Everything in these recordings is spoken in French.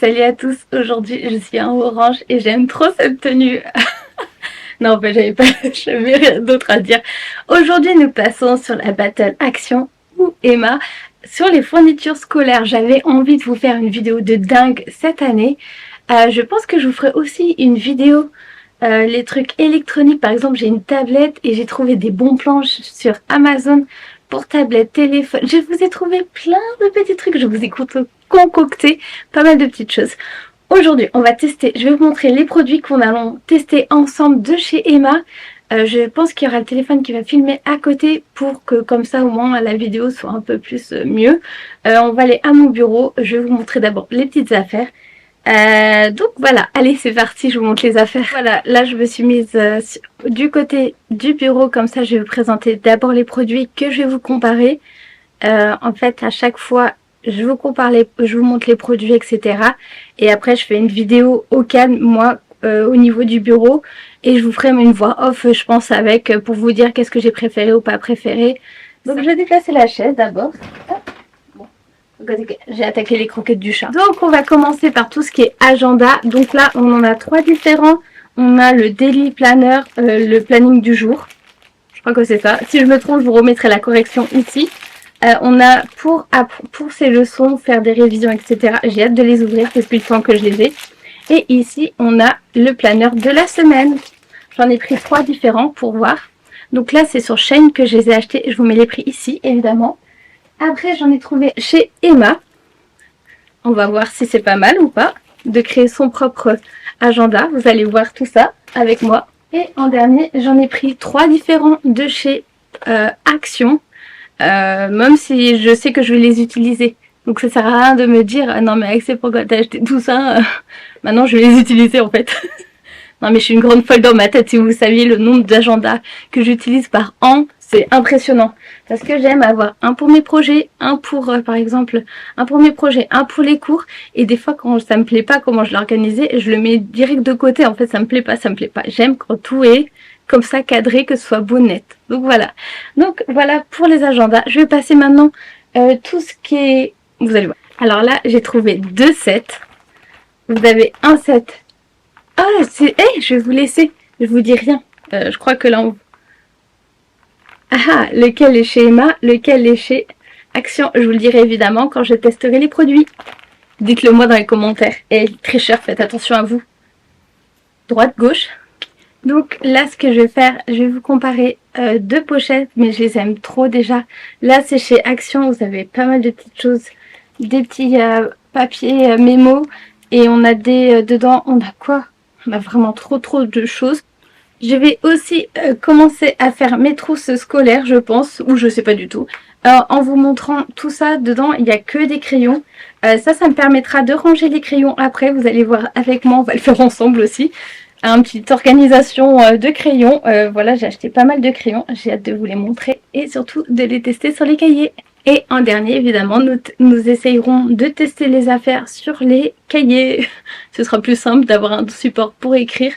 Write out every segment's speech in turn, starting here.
Salut à tous, aujourd'hui je suis en orange et j'aime trop cette tenue. Non, ben j'avais rien d'autre à dire. Aujourd'hui nous passons sur la battle action ou Emma sur les fournitures scolaires. J'avais envie de vous faire une vidéo de dingue cette année. Je pense que je vous ferai aussi une vidéo les trucs électroniques. Par exemple, j'ai une tablette et j'ai trouvé des bons plans sur Amazon pour tablette, téléphone. Je vous ai trouvé plein de petits trucs. Je vous ai concocté pas mal de petites choses. Aujourd'hui, on va tester. Je vais vous montrer les produits qu'on allons tester ensemble de chez Emma. Je pense qu'il y aura le téléphone qui va filmer à côté pour que comme ça au moins la vidéo soit un peu plus mieux. On va aller à mon bureau. Je vais vous montrer d'abord les petites affaires. Donc voilà, allez c'est parti, je vous montre les affaires. Voilà, là je me suis mise du côté du bureau, comme ça je vais vous présenter d'abord les produits que je vais vous comparer. En fait à chaque fois je vous compare je vous montre les produits etc. Et après je fais une vidéo au calme moi au niveau du bureau et je vous ferai une voix off je pense avec pour vous dire qu'est-ce que j'ai préféré ou pas préféré. Donc je vais déplacer la chaise d'abord. J'ai attaqué les croquettes du chat. Donc on va commencer par tout ce qui est agenda. Donc là on en a 3 différents. On a le daily planner, le planning du jour. Je crois que c'est ça. Si je me trompe, je vous remettrai la correction ici. On a pour ces leçons, faire des révisions, etc. J'ai hâte de les ouvrir depuis le temps que je les ai. Et ici on a le planner de la semaine. J'en ai pris 3 différents pour voir. Donc là c'est sur Shein que je les ai achetés. Je vous mets les prix ici évidemment. Après, j'en ai trouvé chez Emma. On va voir si c'est pas mal ou pas. De créer son propre agenda. Vous allez voir tout ça avec moi. Et en dernier, j'en ai pris 3 différents de chez Action. Même si je sais que je vais les utiliser. Donc ça sert à rien de me dire non mais Axel pourquoi t'as acheté tout ça Maintenant je vais les utiliser en fait. Non mais je suis une grande folle dans ma tête. Si vous saviez le nombre d'agendas que j'utilise par an, c'est impressionnant. Parce que j'aime avoir un pour mes projets, un pour par exemple, un pour mes projets, un pour les cours. Et des fois quand ça me plaît pas comment je l'ai organisé, je le mets direct de côté. En fait ça me plaît pas, ça me plaît pas. J'aime quand tout est comme ça cadré, que ce soit beau net. Donc voilà. Donc voilà pour les agendas. Je vais passer maintenant tout ce qui est... Vous allez voir. Alors là j'ai trouvé 2 sets. Vous avez un set. Ah, c'est... Hey, je vais vous laisser. Je vous dis rien. Je crois que là, on... Ah, lequel est chez Emma, lequel est chez Action. Je vous le dirai évidemment quand je testerai les produits. Dites-le moi dans les commentaires. Et tricheur, faites attention à vous. Droite, gauche. Donc là, ce que je vais faire, je vais vous comparer 2 pochettes, mais je les aime trop déjà. Là, c'est chez Action. Vous avez pas mal de petites choses. Des petits papiers mémo. Et on a des... dedans, on a quoi? On a vraiment trop de choses. Je vais aussi commencer à faire mes trousses scolaires, je pense, ou je sais pas du tout. En vous montrant tout ça, dedans, il n'y a que des crayons. Ça me permettra de ranger les crayons après. Vous allez voir avec moi, on va le faire ensemble aussi. Une petite organisation de crayons. Voilà, j'ai acheté pas mal de crayons. J'ai hâte de vous les montrer et surtout de les tester sur les cahiers. Et en dernier, évidemment, nous essayerons de tester les affaires sur les cahiers. Ce sera plus simple d'avoir un support pour écrire.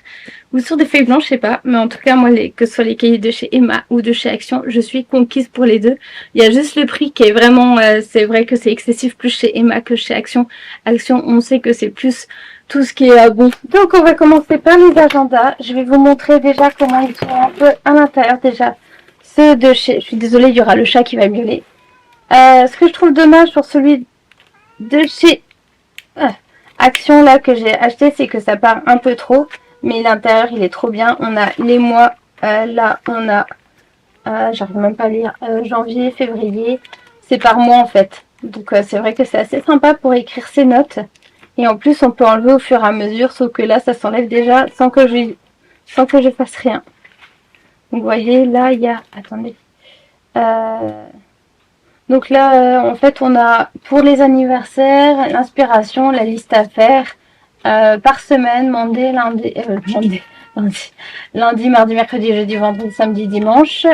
Ou sur des feuilles blanches, je sais pas. Mais en tout cas, moi, que ce soit les cahiers de chez Emma ou de chez Action, je suis conquise pour les deux. Il y a juste le prix qui est vraiment... c'est vrai que c'est excessif plus chez Emma que chez Action. Action, on sait que c'est plus tout ce qui est bon. Donc, on va commencer par les agendas. Je vais vous montrer déjà comment ils sont un peu à l'intérieur déjà. Ceux de chez... Je suis désolée, il y aura le chat qui va miauler. Ce que je trouve dommage sur celui de chez Action là que j'ai acheté, c'est que ça part un peu trop. Mais l'intérieur il est trop bien. On a les mois. Là on a... j'arrive même pas à lire. Janvier, février. C'est par mois en fait. Donc c'est vrai que c'est assez sympa pour écrire ses notes. Et en plus on peut enlever au fur et à mesure. Sauf que là ça s'enlève déjà sans que je fasse rien. Donc vous voyez là il y a... Attendez. Donc là, en fait, on a pour les anniversaires, l'inspiration, la liste à faire par semaine, lundi, mardi, mercredi, jeudi, vendredi, samedi, dimanche.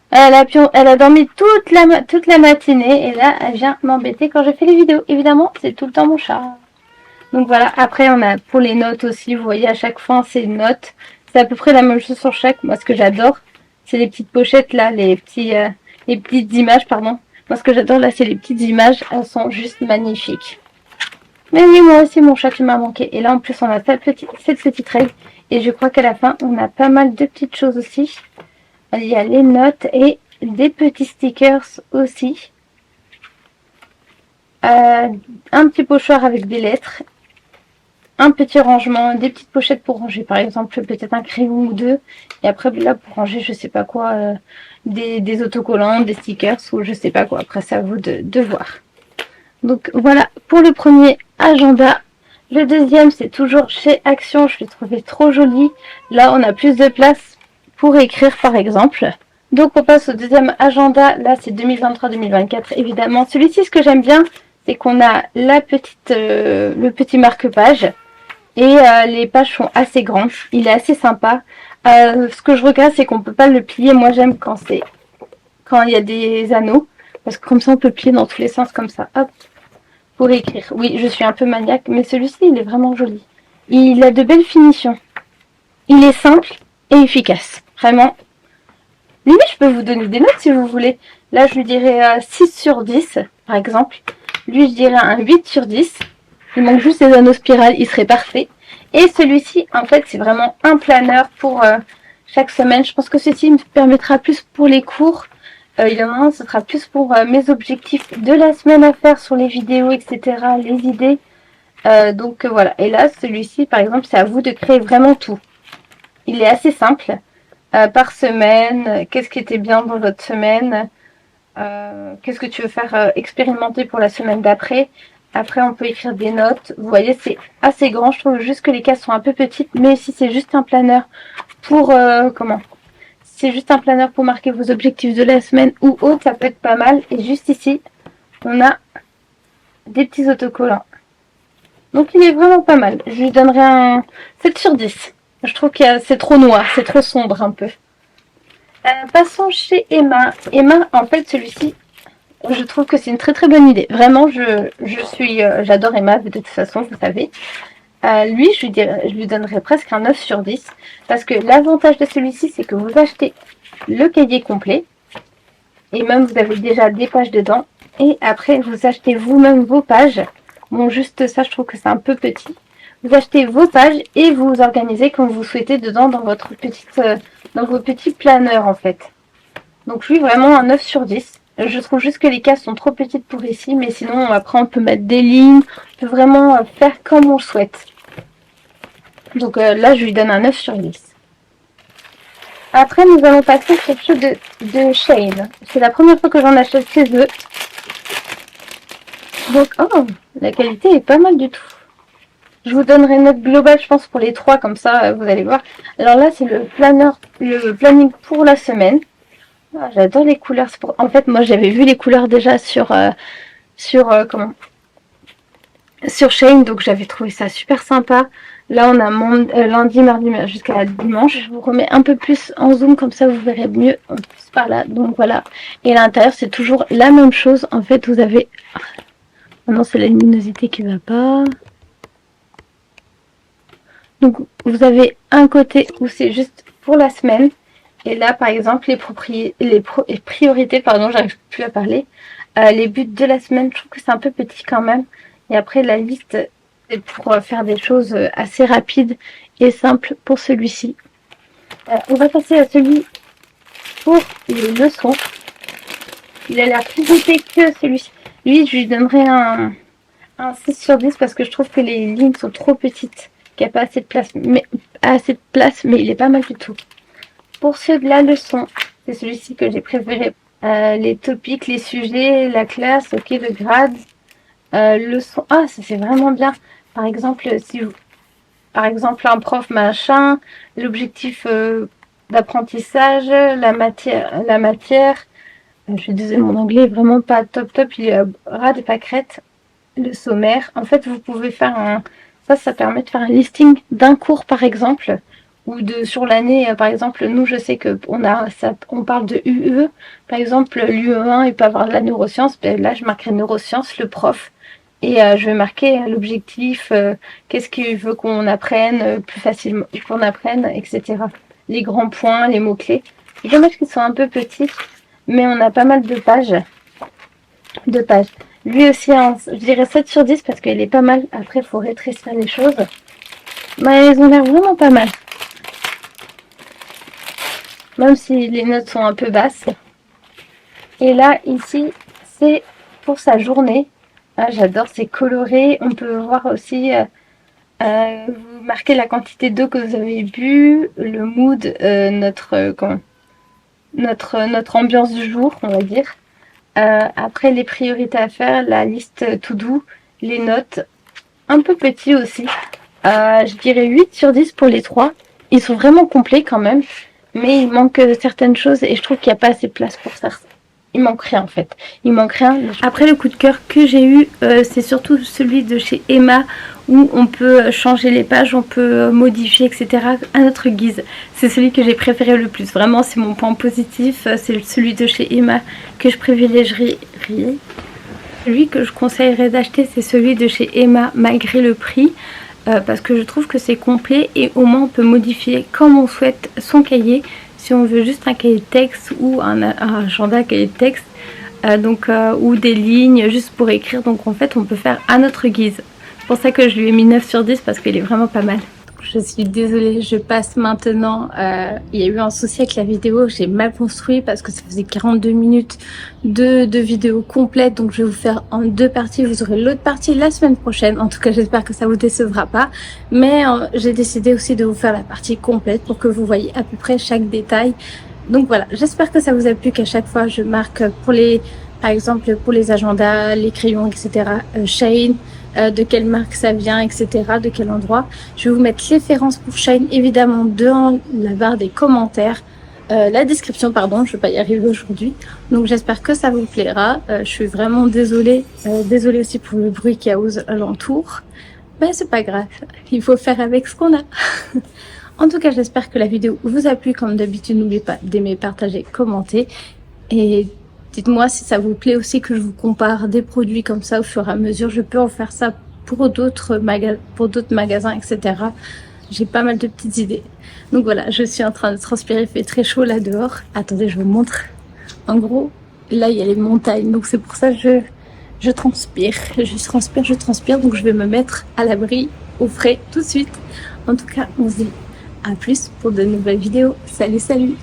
Elle a dormi toute la matinée et là, elle vient m'embêter quand je fais les vidéos. Évidemment, c'est tout le temps mon chat. Donc voilà, après, on a pour les notes aussi, vous voyez, à chaque fois, c'est une note. C'est à peu près la même chose sur chaque. Moi, ce que j'adore, c'est les petites pochettes là, les petites images, pardon. Moi, ce que j'adore là, c'est les petites images. Elles sont juste magnifiques. Mais oui, moi aussi, mon chat, tu m'as manqué. Et là, en plus, on a cette petite règle. Et je crois qu'à la fin, on a pas mal de petites choses aussi. Il y a les notes et des petits stickers aussi. Un petit pochoir avec des lettres. Un petit rangement, des petites pochettes pour ranger, par exemple, peut-être un crayon ou deux. Et après, là, pour ranger, je sais pas quoi, des autocollants, des stickers ou je sais pas quoi. Après, c'est à vous de voir. Donc voilà pour le premier agenda. Le deuxième, c'est toujours chez Action. Je l'ai trouvé trop joli. Là, on a plus de place pour écrire, par exemple. Donc on passe au deuxième agenda. Là, c'est 2023-2024, évidemment. Celui-ci, ce que j'aime bien, c'est qu'on a le petit marque-page. Et les pages sont assez grandes. Il est assez sympa. Ce que je regrette, c'est qu'on peut pas le plier. Moi, j'aime quand il y a des anneaux. Parce que comme ça, on peut plier dans tous les sens comme ça. Hop. Pour écrire. Oui, je suis un peu maniaque, mais celui-ci, il est vraiment joli. Il a de belles finitions. Il est simple et efficace. Vraiment. Limite, je peux vous donner des notes si vous voulez. Là, je lui dirais 6 sur 10, par exemple. Lui, je dirais un 8 sur 10. Il manque juste les anneaux spirales, il serait parfait. Et celui-ci, en fait, c'est vraiment un planeur pour chaque semaine. Je pense que ceci me permettra plus pour les cours. Il y en a un, ce sera plus pour mes objectifs de la semaine à faire sur les vidéos, etc., les idées. Donc voilà. Et là, celui-ci, par exemple, c'est à vous de créer vraiment tout. Il est assez simple. Par semaine, qu'est-ce qui était bien dans votre semaine, qu'est-ce que tu veux faire expérimenter pour la semaine d'après. Après, on peut écrire des notes. Vous voyez, c'est assez grand. Je trouve juste que les cases sont un peu petites. Mais si c'est juste un planeur pour... c'est juste un planeur pour marquer vos objectifs de la semaine ou autre, ça peut être pas mal. Et juste ici, on a des petits autocollants. Donc il est vraiment pas mal. Je lui donnerai un 7 sur 10. Je trouve que c'est trop noir, c'est trop sombre un peu. Passons chez Emma. Emma, en fait, celui-ci, je trouve que c'est une très très bonne idée. Vraiment, j'adore Emma, de toute façon, vous savez. Lui, je lui donnerais presque un 9 sur 10. Parce que l'avantage de celui-ci, c'est que vous achetez le cahier complet. Et même, vous avez déjà des pages dedans. Et après, vous achetez vous-même vos pages. Bon, juste ça, je trouve que c'est un peu petit. Vous achetez vos pages et vous vous organisez comme vous souhaitez dedans dans vos petits planeurs, en fait. Donc, lui, vraiment un 9 sur 10. Je trouve juste que les cases sont trop petites pour ici. Mais sinon, après, on peut mettre des lignes. On peut vraiment faire comme on le souhaite. Donc là, je lui donne un 9 sur 10. Après, nous allons passer sur ceux de Shane. C'est la première fois que j'en achète chez eux. Donc, oh, la qualité est pas mal du tout. Je vous donnerai une note globale, je pense, pour les trois, comme ça, vous allez voir. Alors là, c'est le planning pour la semaine. Ah, j'adore les couleurs. En fait, moi, j'avais vu les couleurs déjà sur Shane, donc j'avais trouvé ça super sympa. Là, on a lundi, mardi, jusqu'à dimanche. Je vous remets un peu plus en zoom, comme ça, vous verrez mieux en plus par là. Donc voilà. Et à l'intérieur, c'est toujours la même chose. En fait, vous avez... Oh non, c'est la luminosité qui va pas. Donc, vous avez un côté où c'est juste pour la semaine. Et là, par exemple, les priorités, pardon, j'arrive plus à parler. Les buts de la semaine, je trouve que c'est un peu petit quand même. Et après, la liste, c'est pour faire des choses assez rapides et simples pour celui-ci. On va passer à celui pour les leçons. Il a l'air plus épais que celui-ci. Lui, je lui donnerai un 6 sur 10 parce que je trouve que les lignes sont trop petites. Qu'il n'y a pas assez de place, mais il est pas mal du tout. Pour ceux de la leçon, c'est celui-ci que j'ai préféré. Les topics, les sujets, la classe, ok, le grade, leçon. Ah, ça c'est vraiment bien. Par exemple, un prof machin, l'objectif d'apprentissage, la matière. Je disais, mon anglais est vraiment pas top, il est ras des pâquerettes. Le sommaire. En fait, vous pouvez faire ça permet de faire un listing d'un cours, par exemple, ou sur l'année, par exemple, nous, je sais que on parle de UE, par exemple, l'UE1, il peut avoir de la neuroscience, ben là, je marquerai neurosciences, le prof, et je vais marquer l'objectif, qu'est-ce qu'il veut qu'on apprenne plus facilement, qu'on apprenne, etc. Les grands points, les mots-clés. C'est dommage qu'ils soient un peu petits, mais on a pas mal de pages. Lui aussi, je dirais 7 sur 10 parce qu'il est pas mal. Après, il faut rétrécir les choses. Mais ils ont l'air vraiment pas mal. Même si les notes sont un peu basses. Et là, ici, c'est pour sa journée. Ah, j'adore, c'est coloré. On peut voir aussi, vous marquez la quantité d'eau que vous avez bu, le mood, notre ambiance du jour, on va dire. Après, les priorités à faire, la liste to do, les notes, un peu petit aussi. Je dirais 8 sur 10 pour les trois. Ils sont vraiment complets quand même, mais il manque certaines choses et je trouve qu'il n'y a pas assez de place pour ça. Il manque rien en fait. Il manque rien. Après, le coup de cœur que j'ai eu, c'est surtout celui de chez Emma où on peut changer les pages, on peut modifier, etc. à notre guise. C'est celui que j'ai préféré le plus. Vraiment, c'est mon point positif. C'est celui de chez Emma que je privilégierais. Celui que je conseillerais d'acheter, c'est celui de chez Emma malgré le prix. Parce que je trouve que c'est complet et au moins on peut modifier comme on souhaite son cahier. Si on veut juste un cahier de texte ou un agenda cahier de texte, ou des lignes juste pour écrire, donc en fait on peut faire à notre guise. C'est pour ça que je lui ai mis 9 sur 10 parce qu'il est vraiment pas mal. Je suis désolée, je passe maintenant. Il y a eu un souci avec la vidéo, j'ai mal construit parce que ça faisait 42 minutes de vidéo complète. Donc je vais vous faire en 2 parties. Vous aurez l'autre partie la semaine prochaine. En tout cas, j'espère que ça vous décevra pas. Mais j'ai décidé aussi de vous faire la partie complète pour que vous voyez à peu près chaque détail. Donc voilà, j'espère que ça vous a plu, qu'à chaque fois je marque par exemple pour les agendas, les crayons, etc. Shane. De quelle marque ça vient, etc., de quel endroit. Je vais vous mettre les références pour Shine, évidemment, dans la barre des commentaires, la description, pardon, je vais pas y arriver aujourd'hui. Donc j'espère que ça vous plaira. Je suis vraiment désolée aussi pour le bruit qu'il y a aux alentours, mais c'est pas grave, il faut faire avec ce qu'on a. En tout cas, j'espère que la vidéo vous a plu. Comme d'habitude, n'oubliez pas d'aimer, partager, commenter et dites-moi si ça vous plaît aussi que je vous compare des produits comme ça au fur et à mesure. Je peux en faire ça pour d'autres magasins, etc. J'ai pas mal de petites idées. Donc voilà, je suis en train de transpirer. Il fait très chaud là dehors. Attendez, je vous montre. En gros, là, il y a les montagnes. Donc c'est pour ça que je transpire. Je transpire. Donc je vais me mettre à l'abri, au frais, tout de suite. En tout cas, on se dit à plus pour de nouvelles vidéos. Salut, salut!